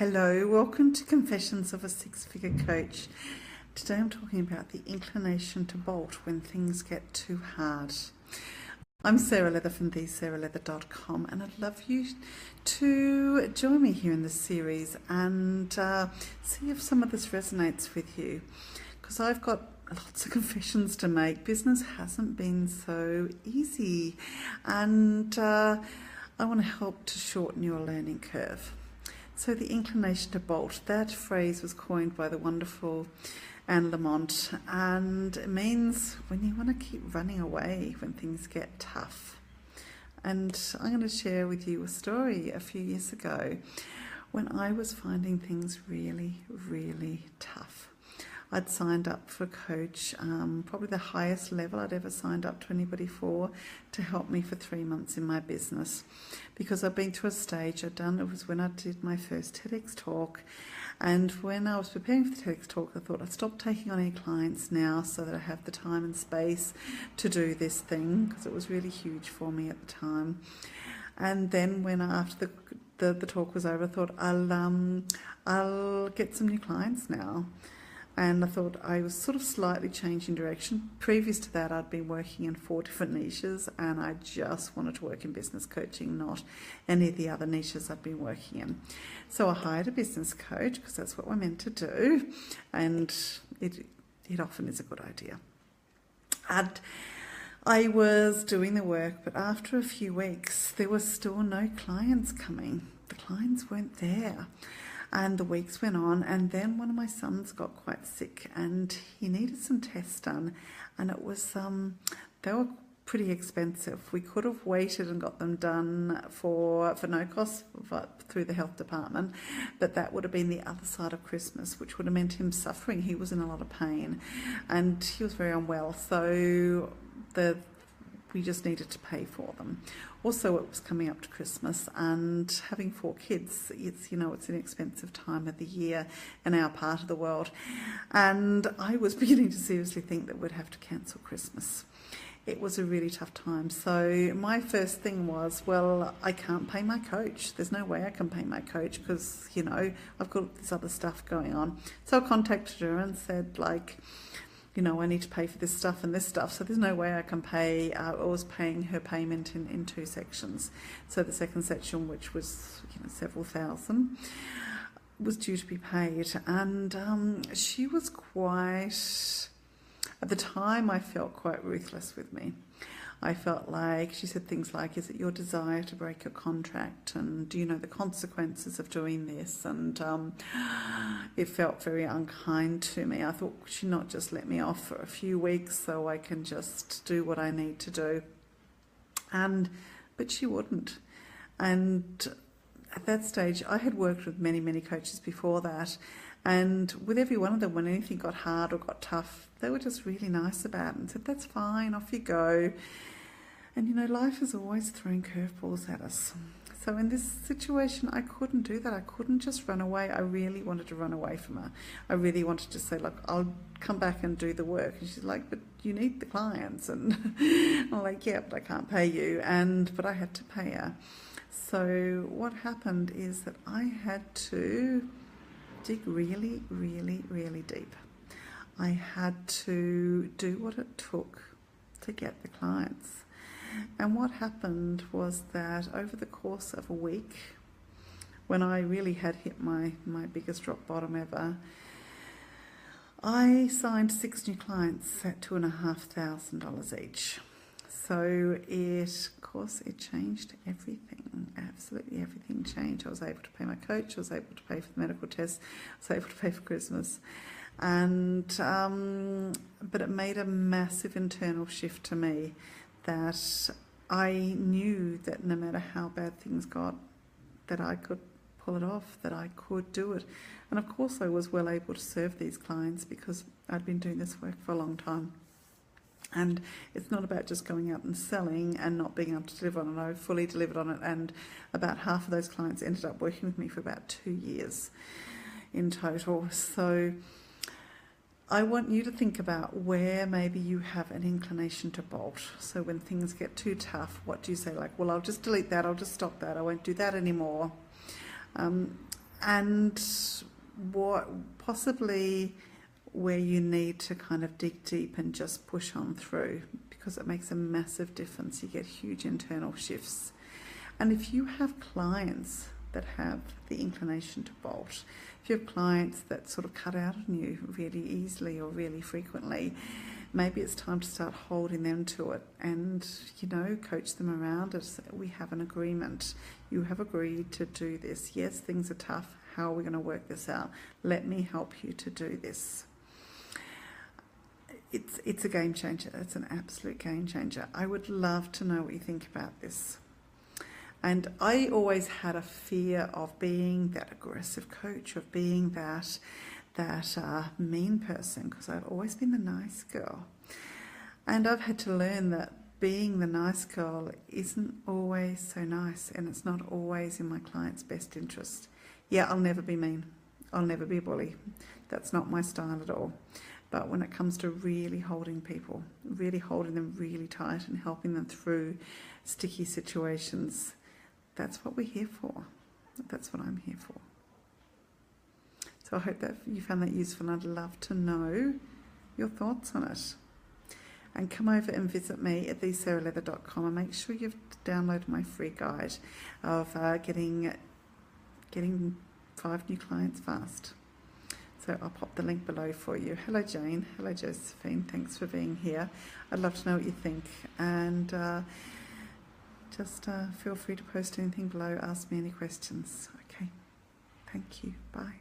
Hello, welcome to Confessions of a Six-Figure Coach. Today I'm talking about the inclination to bolt when things get too hard. I'm Sarah Leather from thesarahleather.com, and I'd love you to join me here in this series and see if some of this resonates with you, because I've got lots of confessions to make. Business hasn't been so easy, and I want to help to shorten your learning curve. So the inclination to bolt, that phrase was coined by the wonderful Anne Lamont, and it means when you want to keep running away when things get tough. And I'm going to share with you a story a few years ago when I was finding things really, really tough. I'd signed up for a coach, probably the highest level I'd ever signed up to anybody for, to help me for 3 months in my business, because I'd been through a stage it was when I did my first TEDx talk. And when I was preparing for the TEDx talk, I thought I'd stop taking on any clients now so that I have the time and space to do this thing, because it was really huge for me at the time. And then after the talk was over, I thought I'll get some new clients now. And I thought I was sort of slightly changing direction. Previous to that, I'd been working in 4 different niches, and I just wanted to work in business coaching, not any of the other niches I'd been working in. So I hired a business coach, because that's what we're meant to do, and it often is a good idea. And I was doing the work, but after a few weeks, there were still no clients coming. The clients weren't there. And the weeks went on, and then one of my sons got quite sick and he needed some tests done, and it was they were pretty expensive. We could have waited and got them done for no cost through the health department, but that would have been the other side of Christmas, which would have meant him suffering. He was in a lot of pain and he was very unwell, so we just needed to pay for them. Also, it was coming up to Christmas, and having 4 kids, it's an expensive time of the year in our part of the world. And I was beginning to seriously think that we'd have to cancel Christmas. It was a really tough time. So my first thing was, well, I can't pay my coach. There's no way I can pay my coach because, I've got this other stuff going on. So I contacted her and said, I need to pay for this stuff and this stuff, so there's no way I can pay. I was paying her payment in 2 sections. So the second section, which was several thousand, was due to be paid. And she was at the time I felt quite ruthless with me. I felt like she said things like, is it your desire to break your contract? And do you know the consequences of doing this? And it felt very unkind to me. I thought, could she not just let me off for a few weeks so I can just do what I need to do? But she wouldn't. And at that stage, I had worked with many, many coaches before that. And with every one of them, when anything got hard or got tough, they were just really nice about it and said, that's fine, off you go. And life has always thrown curveballs at us. So in this situation, I couldn't do that. I couldn't just run away. I really wanted to run away from her. I really wanted to say, look, I'll come back and do the work. And she's like, but you need the clients. And I'm like, yeah, but I can't pay you. But I had to pay her. So what happened is that I had to dig really, really, really deep. I had to do what it took to get the clients. And what happened was that over the course of a week, when I really had hit my biggest rock bottom ever, I signed 6 new clients at $2,500 each. So it changed everything. Absolutely everything changed. I was able to pay my coach. I was able to pay for the medical tests. I was able to pay for Christmas. But it made a massive internal shift to me, that I knew that no matter how bad things got, that I could pull it off, that I could do it. And of course I was well able to serve these clients because I'd been doing this work for a long time. And it's not about just going out and selling and not being able to deliver on it. I fully delivered on it, and about half of those clients ended up working with me for about 2 years in total. So I want you to think about where maybe you have an inclination to bolt. So when things get too tough, what do you say? Like, well, I'll just delete that, I'll just stop that, I won't do that anymore. and what possibly where you need to kind of dig deep and just push on through, because it makes a massive difference. You get huge internal shifts. And if you have clients that have the inclination to bolt, if you have clients that sort of cut out on you really easily or really frequently, maybe it's time to start holding them to it and, you know, coach them around it. We have an agreement. You have agreed to do this. Yes, things are tough. How are we going to work this out? Let me help you to do this. It's a game changer. It's an absolute game changer. I would love to know what you think about this. And I always had a fear of being that aggressive coach, of being that mean person, because I've always been the nice girl. And I've had to learn that being the nice girl isn't always so nice, and it's not always in my client's best interest. Yeah, I'll never be mean. I'll never be a bully. That's not my style at all. But when it comes to really holding people, really holding them really tight and helping them through sticky situations, that's what we're here for. That's what I'm here for. So I hope that you found that useful, and I'd love to know your thoughts on it. And come over and visit me at thesarahleather.com and make sure you've downloaded my free guide of getting 5 new clients fast. So I'll pop the link below for you. Hello Jane, hello Josephine, thanks for being here. I'd love to know what you think, and just feel free to post anything below, ask me any questions. Okay, thank you, bye.